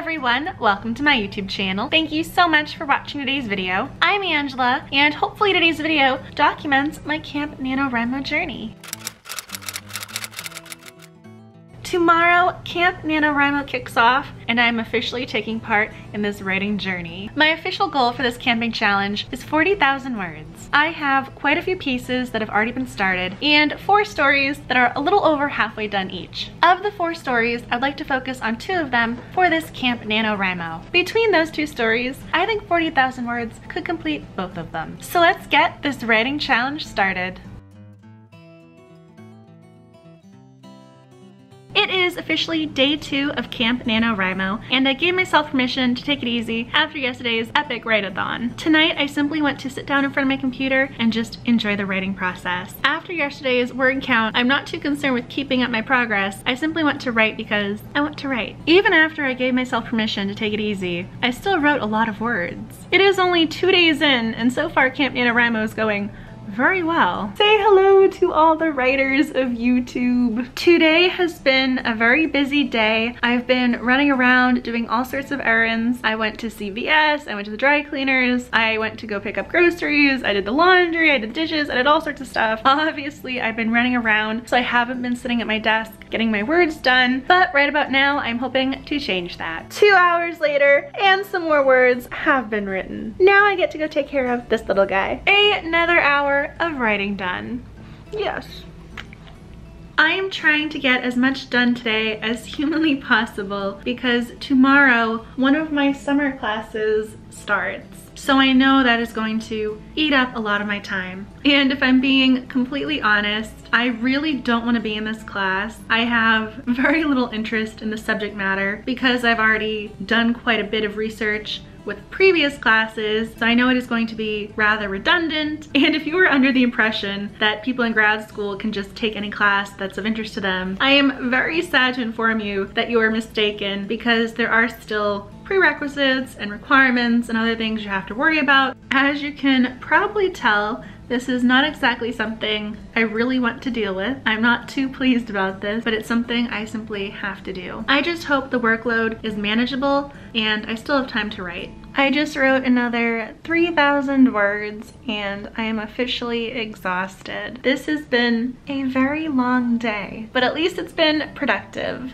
everyone, welcome to my YouTube channel. Thank you so much for watching today's video. I'm Angela, and hopefully today's video documents my Camp Nanowrimo journey. Tomorrow, Camp Nanowrimo kicks off, and I'm officially taking part in this writing journey. My official goal for this camping challenge is 40,000 words. I have quite a few pieces that have already been started, and 4 stories that are a little over halfway done each. Of the 4 stories, I'd like to focus on 2 of them for this Camp Nanowrimo. Between those 2 stories, I think 40,000 words could complete both of them. So let's get this writing challenge started. It is officially day 2 of Camp Nanowrimo, and I gave myself permission to take it easy after yesterday's epic write-a-thon. Tonight, I simply went to sit down in front of my computer and just enjoy the writing process. After yesterday's word count, I'm not too concerned with keeping up my progress. I simply want to write because I want to write. Even after I gave myself permission to take it easy, I still wrote a lot of words. It is only 2 days in, and so far Camp Nanowrimo is going very well. Say hello to all the writers of YouTube. Today has been a very busy day. I've been running around doing all sorts of errands. I went to CVS, I went to the dry cleaners, I went to go pick up groceries, I did the laundry, I did dishes, I did all sorts of stuff. Obviously, I've been running around, so I haven't been sitting at my desk getting my words done, but right about now, I'm hoping to change that. 2 hours later, and some more words have been written. Now I get to go take care of this little guy. Another hour of writing done. Yes. I am trying to get as much done today as humanly possible because tomorrow one of my summer classes starts. So I know that is going to eat up a lot of my time. And if I'm being completely honest, I really don't want to be in this class. I have very little interest in the subject matter because I've already done quite a bit of research with previous classes, so I know it is going to be rather redundant. And if you were under the impression that people in grad school can just take any class that's of interest to them, I am very sad to inform you that you are mistaken because there are still prerequisites and requirements and other things you have to worry about. As you can probably tell, this is not exactly something I really want to deal with. I'm not too pleased about this, but it's something I simply have to do. I just hope the workload is manageable and I still have time to write. I just wrote another 3,000 words and I am officially exhausted. This has been a very long day, but at least it's been productive.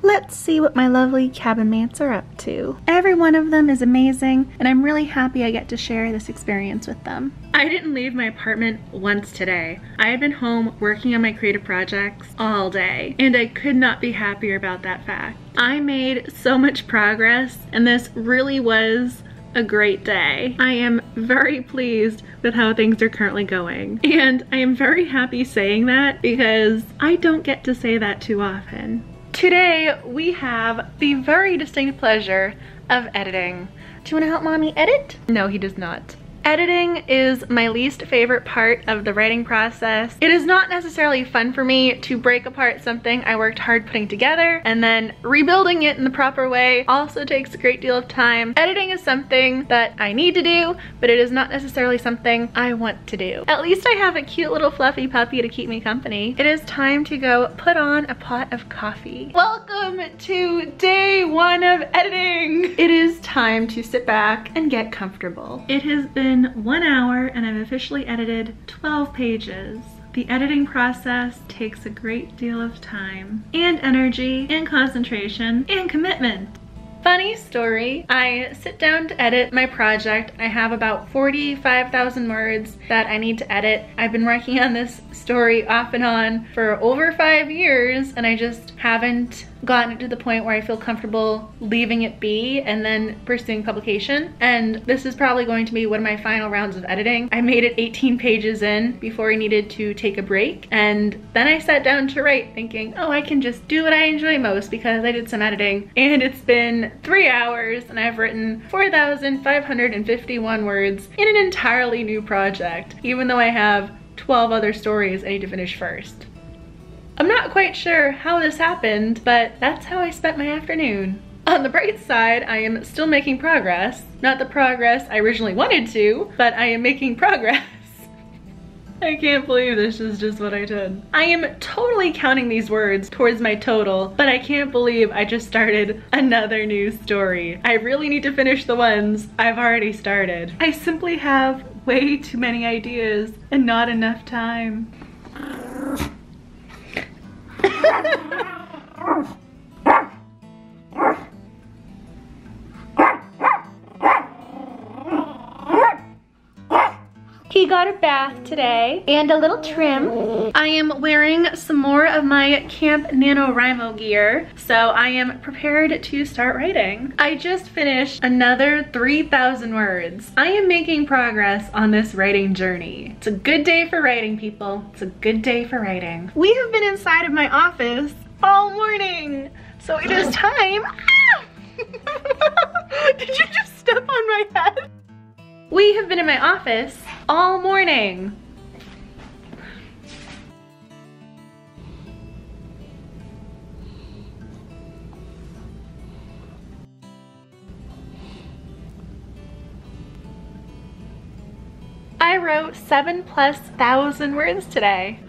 Let's see what my lovely cabin mates are up to. Every one of them is amazing, and I'm really happy I get to share this experience with them. I didn't leave my apartment once today. I have been home working on my creative projects all day, and I could not be happier about that fact. I made so much progress, and this really was a great day. I am very pleased with how things are currently going. And I am very happy saying that because I don't get to say that too often. Today, we have the very distinct pleasure of editing. Do you want to help mommy edit? No, he does not. Editing is my least favorite part of the writing process. It is not necessarily fun for me to break apart something I worked hard putting together, and then rebuilding it in the proper way also takes a great deal of time. Editing is something that I need to do, but it is not necessarily something I want to do. At least I have a cute little fluffy puppy to keep me company. It is time to go put on a pot of coffee. Welcome to day 1 of editing. It is time to sit back and get comfortable. It has been 1 hour and I've officially edited 12 pages. The editing process takes a great deal of time and energy and concentration and commitment. Funny story, I sit down to edit my project. I have about 45,000 words that I need to edit. I've been working on this story off and on for over 5 years, and I just haven't gotten it to the point where I feel comfortable leaving it be and then pursuing publication. And this is probably going to be one of my final rounds of editing. I made it 18 pages in before I needed to take a break, and then I sat down to write thinking, oh, I can just do what I enjoy most because I did some editing. And it's been 3 hours and I've written 4,551 words in an entirely new project, even though I have 12 other stories I need to finish first. I'm not quite sure how this happened, but that's how I spent my afternoon. On the bright side, I am still making progress. Not the progress I originally wanted to, but I am making progress. I can't believe this is just what I did. I am totally counting these words towards my total, but I can't believe I just started another new story. I really need to finish the ones I've already started. I simply have way too many ideas and not enough time. He got a bath today and a little trim. I am wearing some more of my Camp Nanowrimo gear, so I am prepared to start writing. I just finished another 3,000 words. I am making progress on this writing journey. It's a good day for writing, people. It's a good day for writing. We have been inside of my office all morning, so it is time. Did you just step on my head? We have been in my office all morning. I wrote 7,000+ words today.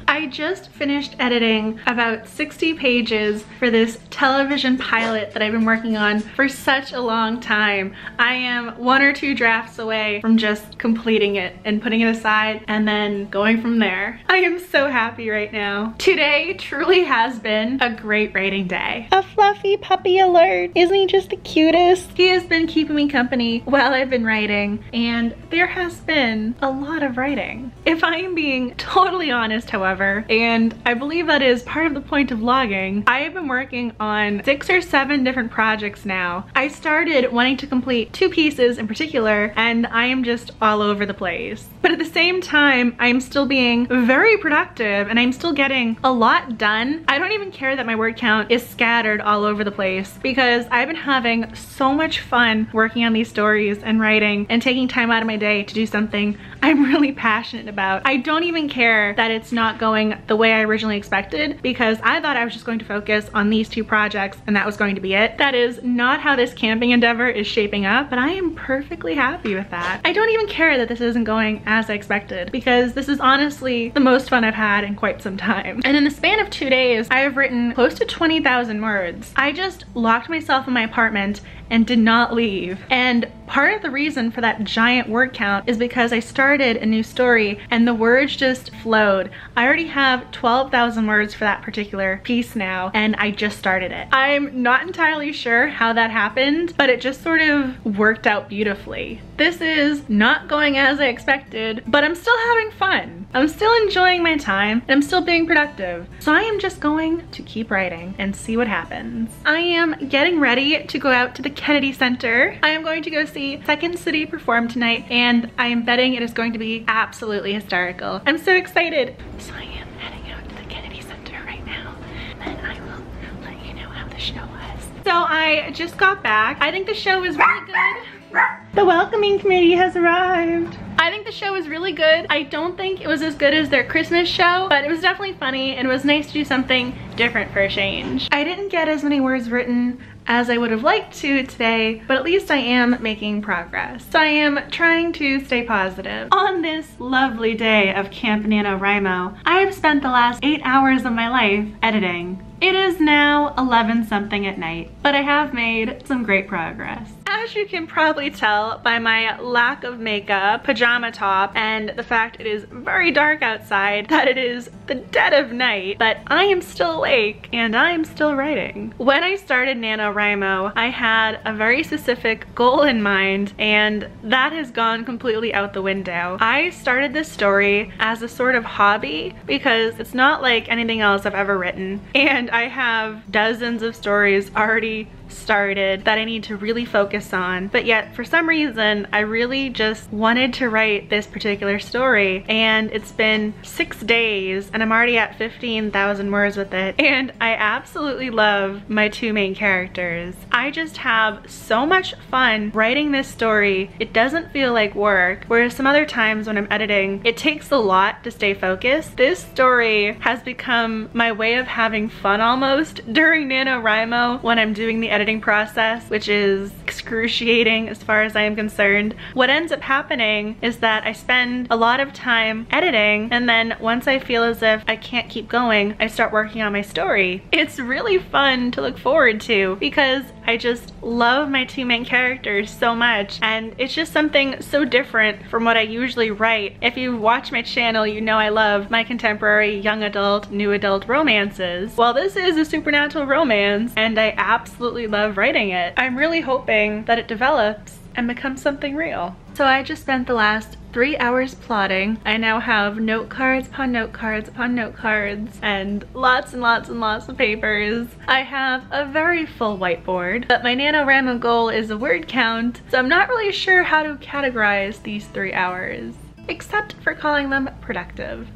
I just finished editing about 60 pages for this television pilot that I've been working on for such a long time. I am 1 or 2 drafts away from just completing it and putting it aside and then going from there. I am so happy right now. Today truly has been a great writing day. A fluffy puppy alert. Isn't he just the cutest? He has been keeping me company while I've been writing, and there has been a lot of writing. If I am being totally honest, however, and I believe that is part of the point of vlogging, I have been working on 6 or 7 different projects now. I started wanting to complete 2 pieces in particular, and I am just all over the place. But at the same time, I'm still being very productive and I'm still getting a lot done. I don't even care that my word count is scattered all over the place because I've been having so much fun working on these stories and writing and taking time out of my day to do something I'm really passionate about. I don't even care that it's not going the way I originally expected because I thought I was just going to focus on these 2 projects and that was going to be it. That is not how this camping endeavor is shaping up, but I am perfectly happy with that. I don't even care that this isn't going as I expected because this is honestly the most fun I've had in quite some time. And in the span of 2 days, I have written close to 20,000 words. I just locked myself in my apartment and did not leave. And part of the reason for that giant word count is because I started a new story and the words just flowed. I already have 12,000 words for that particular piece now, and I just started it. I'm not entirely sure how that happened, but it just sort of worked out beautifully. This is not going as I expected, but I'm still having fun. I'm still enjoying my time and I'm still being productive. So I am just going to keep writing and see what happens. I am getting ready to go out to the Kennedy Center. I am going to go see Second City perform tonight, and I am betting it is going to be absolutely hysterical. I'm so excited. So I am heading out to the Kennedy Center right now, and I will let you know how the show was. So I just got back. I think the show was really good. The welcoming committee has arrived. I think the show was really good. I don't think it was as good as their Christmas show, but it was definitely funny and it was nice to do something different for a change. I didn't get as many words written as I would have liked to today, but at least I am making progress. So I am trying to stay positive. On this lovely day of Camp Nanowrimo, I have spent the last 8 hours of my life editing. It is now 11-something at night, but I have made some great progress. As you can probably tell by my lack of makeup, pajama top, and the fact it is very dark outside, that it is the dead of night, but I am still awake and I am still writing. When I started Nanowrimo, I had a very specific goal in mind, and that has gone completely out the window. I started this story as a sort of hobby because it's not like anything else I've ever written, and I have dozens of stories already started that I need to really focus on, but yet for some reason I really just wanted to write this particular story, and it's been 6 days and I'm already at 15,000 words with it, and I absolutely love my 2 main characters. I just have so much fun writing this story. It doesn't feel like work, whereas some other times when I'm editing it takes a lot to stay focused. This story has become my way of having fun almost during Nanowrimo when I'm doing the editing process, which is excruciating as far as I am concerned. What ends up happening is that I spend a lot of time editing, and then once I feel as if I can't keep going, I start working on my story. It's really fun to look forward to because I just love my two main characters so much, and it's just something so different from what I usually write. If you watch my channel, you know I love my contemporary young adult, new adult romances. Well, this is a supernatural romance, and I absolutely love writing it. I'm really hoping that it develops and becomes something real. So I just spent the last 3 hours plotting. I now have note cards upon note cards upon note cards and lots and lots and lots of papers. I have a very full whiteboard, but my Nanowrimo goal is a word count, so I'm not really sure how to categorize these 3 hours, except for calling them productive.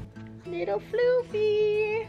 Little floofy.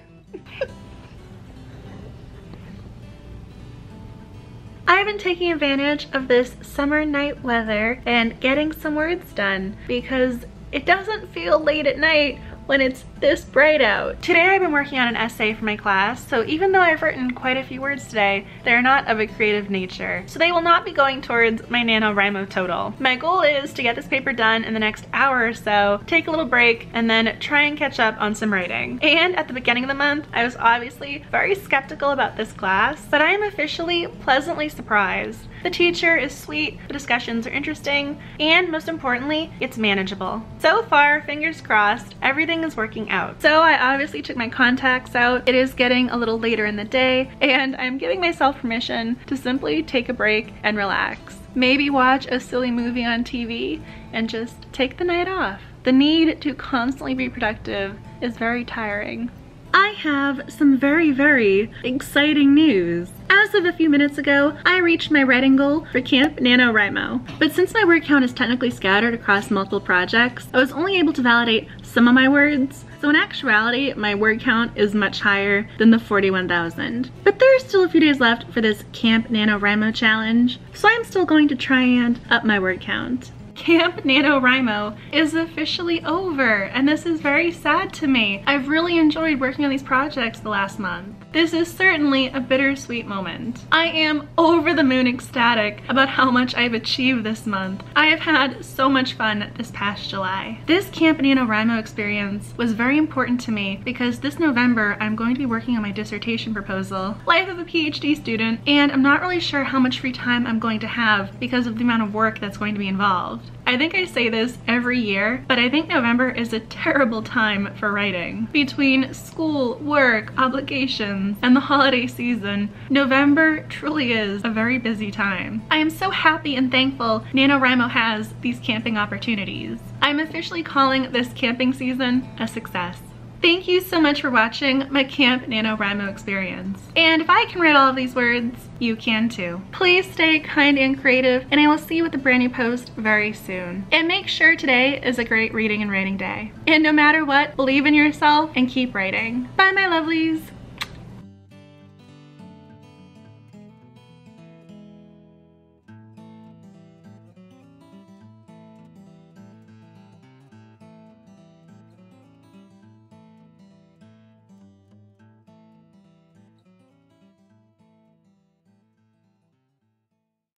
I've been taking advantage of this summer night weather and getting some words done because it doesn't feel late at night when it's this bright out. Today I've been working on an essay for my class, so even though I've written quite a few words today, they're not of a creative nature. So they will not be going towards my Nanowrimo total. My goal is to get this paper done in the next hour or so, take a little break, and then try and catch up on some writing. And at the beginning of the month, I was obviously very skeptical about this class, but I am officially pleasantly surprised. The teacher is sweet, the discussions are interesting, and most importantly, it's manageable. So far, fingers crossed, everything is working out. So I obviously took my contacts out. It is getting a little later in the day, and I'm giving myself permission to simply take a break and relax. Maybe watch a silly movie on TV and just take the night off. The need to constantly be productive is very tiring. I have some very, very exciting news. As of a few minutes ago, I reached my writing goal for Camp Nanowrimo. But since my word count is technically scattered across multiple projects, I was only able to validate some of my words. So in actuality, my word count is much higher than the 41,000. But there's still a few days left for this Camp Nanowrimo challenge, so I'm still going to try and up my word count. Camp Nanowrimo is officially over, and this is very sad to me. I've really enjoyed working on these projects the last month. This is certainly a bittersweet moment. I am over the moon ecstatic about how much I've achieved this month. I have had so much fun this past July. This Camp Nanowrimo experience was very important to me because this November I'm going to be working on my dissertation proposal, life of a PhD student, and I'm not really sure how much free time I'm going to have because of the amount of work that's going to be involved. I think I say this every year, but I think November is a terrible time for writing. Between school, work, obligations, and the holiday season, November truly is a very busy time. I am so happy and thankful Nanowrimo has these camping opportunities. I'm officially calling this camping season a success. Thank you so much for watching my Camp Nanowrimo experience. And if I can write all of these words, you can too. Please stay kind and creative, and I will see you with a brand new post very soon. And make sure today is a great reading and writing day. And no matter what, believe in yourself and keep writing. Bye, my lovelies.